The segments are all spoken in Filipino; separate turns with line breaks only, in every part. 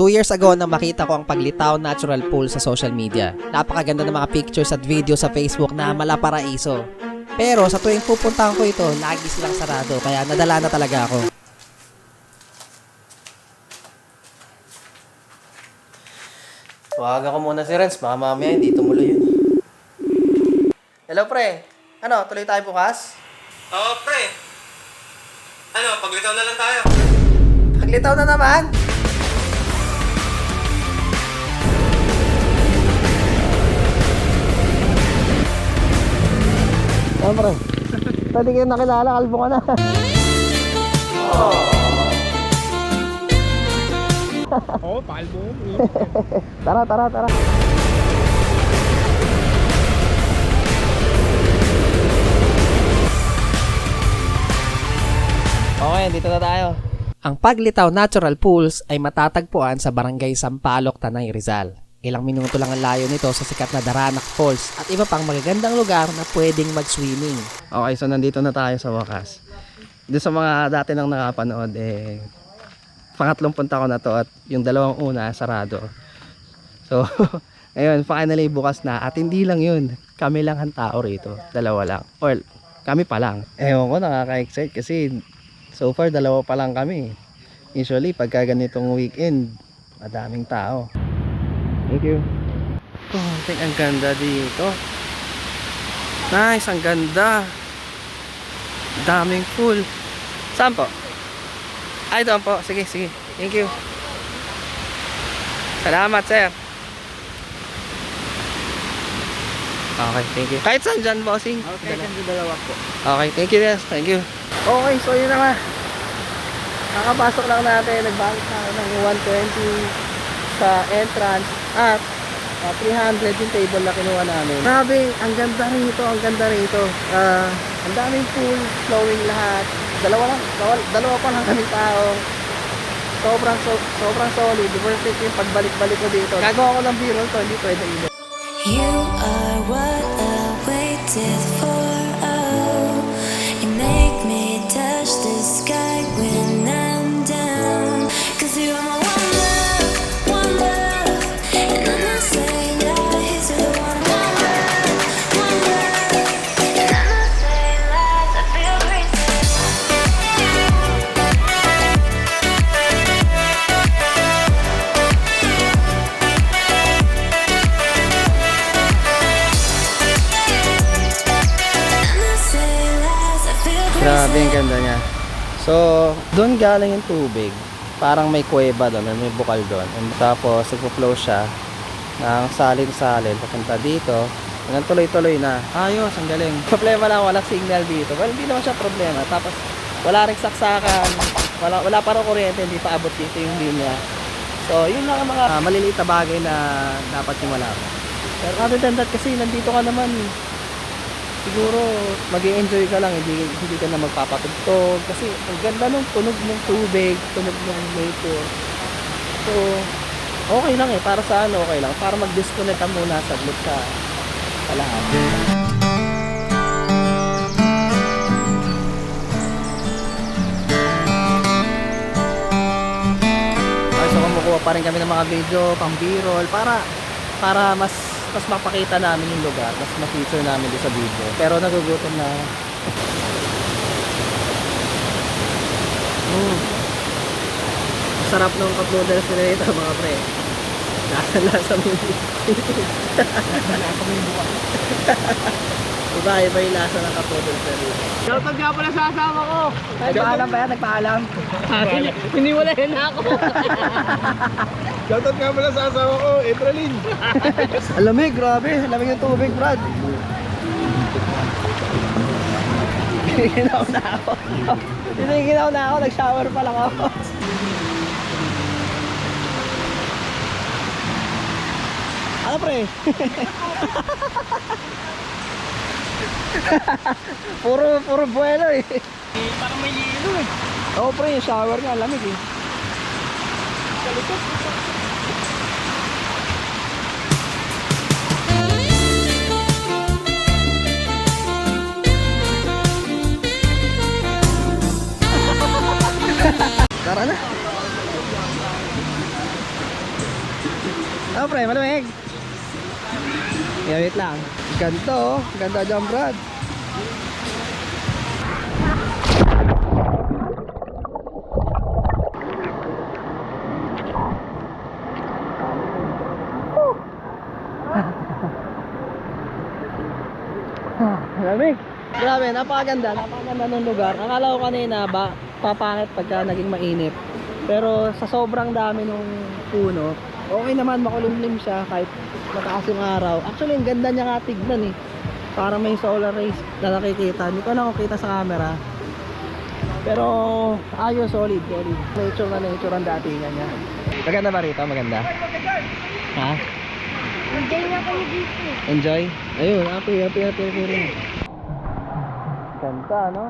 2 years ago na makita ko ang Paglitaw Natural Pool sa social media. Napakaganda ng mga pictures at video sa Facebook na malaparaiso. Pero sa tuwing pupuntahan ko ito, lagi silang sarado kaya nadala na talaga ako. Tawagan ko muna si Renz, baka mamaya hindi tumuloy yun. Hello pre, ano, tuloy tayo bukas?
Oo, pre. Ano, paglitaw na lang tayo.
Paglitaw na naman? Ano pre? Pwede kayo nakilala, kalbo ka na.
Oo, palbo.
Tara. Okay, dito na tayo. Ang Paglitaw Natural Pools ay matatagpuan sa Barangay Sampaloc, Tanay, Rizal. Ilang minuto lang ang layo nito sa sikat na Daranac Falls at iba pang magagandang lugar na pwedeng mag-swimming. Okay, so nandito na tayo sa wakas. Doon sa mga dati nang nakapanood, pangatlong punta ko na to at yung dalawang una sarado. So, ayun, finally bukas na at hindi lang yun. Kami lang ang tao rito. Dalawa lang. Or, kami pa lang. Ewan ko, nakaka-excite kasi so far, dalawa pa lang kami. Usually, pagka ganitong weekend, madaming tao. Thank you. Oh, I think ang ganda dito. Nice, ang ganda. Daming pool. Saan po? Ay, doon po. Sige. Thank you. Salamat, sir. Okay, thank you. Kahit saan dyan, bossing.
Okay, kasi dalawa po.
Okay, thank you, yes. Thank you. Okay, so yun na nga. Nakapasok lang natin. Nagbayad na ako ng 120 sa entrance at 300 yung table na kinuha namin. Grabe, ang ganda rito. Ang daming pool, flowing lahat. Dalawa pa lang kaming tao. Sobrang solid. Worth it yung pagbalik-balik ko dito. Gagawa ko ng b-roll to, hindi pwede ilip.
You are what I waited for. Oh, you make me touch the sky when I'm down. 'Cause you are my one love, and I'm not saying lies. You're the one love, and I'm not saying lies. I feel crazy.
Grabe, ang ganda niya. So, doon galing yung tubig. Parang may kuweba doon, may bukal doon. And tapos, nagpo-flow siya ng salin-salin papunta dito. Hanggang tuloy-tuloy na. Ayos, ang galing. Problema lang, walang signal dito. Well, hindi naman siya problema. Tapos, wala rin saksakan. Wala pa rin kuryente, hindi pa abot dito yung linya. So, yun lang ang mga maliliit na bagay na dapat yung malaman. Pero other than that, kasi nandito ka naman, siguro mag-i-enjoy ka lang, hindi ka na magpapatugtog kasi ang ganda nung tunog ng tubig, tunog ng nature. So okay lang para sa okay lang, para mag-disconnect ka muna saglit sa lahat. Okay, so kumukuha pa rin kami ng mga video pang b-roll para mas mapakita namin yung lugar, mas ma-feature namin doon sa video. Pero nagugutom na. Sarap nung cup noodles nila ito, mga pre. Lasa mo yung iba yung lasa ng cup noodles nila ito.
Shoutout nga pala sa asawa ko.
Nagpaalam ba yan? Nagpaalam?
Hiniwalayan na ako.
Shoutout nga pala sa asawa ko, Etralyn.
Alamig, grabe. Alamig yung tubig, Brad. Ginaw na ako. Ginaw na ako. Nag-shower pa lang ako. Ano, pre? puro buwelo eh.
Parang may lilo eh.
Oo, pre. Yung shower nga. Alamig eh. Tara na. Ano pre, malamig? Yeah, wait lang. Ganto, ganda dyan Brad. Malamig. Grabe, napakaganda ng lugar. Akala ko kanina ba papangit pagka naging mainit. Pero sa sobrang dami ng puno, okay naman, makulimlim siya kahit mataas yung araw. Actually, ang ganda niya nga tignan eh. Parang may solar rays na nakikita. Hindi ko nakukita sa camera. Pero ayos, solid. Nature na nature ang datingan niya. Maganda ba rito? Maganda? Ha?
Enjoy nga kami dito.
Enjoy? Ayun, happy rin. Ganda, no?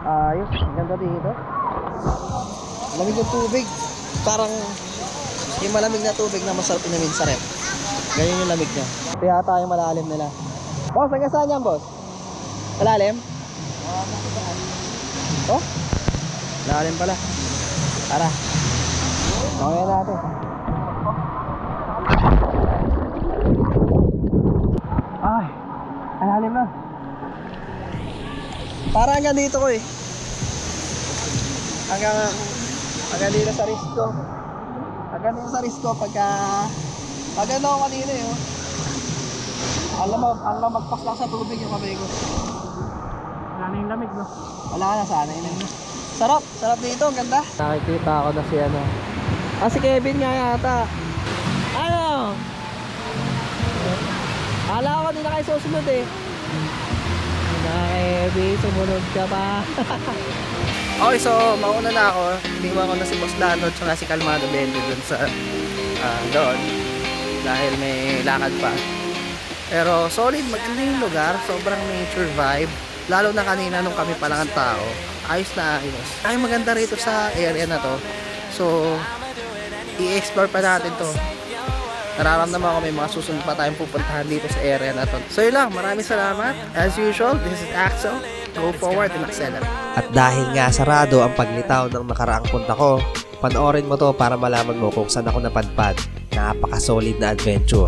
Ayos, ganda dito. Lamig ng tubig. Parang yung malamig na tubig na masarap inamin sa rep. Ganyan yung lamig niya. Kaya tayo malalim nila. Boss, hanggang saan yan, boss? Malalim? Oh? Malalim pala. Tara. Okay natin. Ay, malalim na. Parang hanggang dito ko eh. Hanggang dito sa Risco. Hanggang dito sa Risco pagka ano ako kanina eh. Oh. Alam magpas lang sa tubig yung kamay ko.
Wala na yung lamig, no?
Wala na, sana yun na. Sarap dito, ang ganda. Nakikita ako na si ano. Si Kevin nga yata. Ano? Akala ko din na kayo susunod eh. Kevin, sumunod ka pa. Okay, so mauna na ako. Tingnan ko na si Boss Lando at si Kalmado Bende dun sa doon. Dahil may lakad pa. Pero solid, maganda yung lugar. Sobrang nature vibe. Lalo na kanina nung kami pa lang ang tao. Ayos na ayos. Ay, maganda rito sa area na to. So, i-explore pa natin to. Nararamdaman ko may mga susunod pa tayong pupuntahan dito sa area na to. So yun lang, maraming salamat. As usual, this is Axel. Go forward and accelerate. At dahil nga sarado ang paglitaw ng nakaraang punta ko, panoorin mo to para malaman mo kung saan ako napadpad. Napaka-solid na adventure.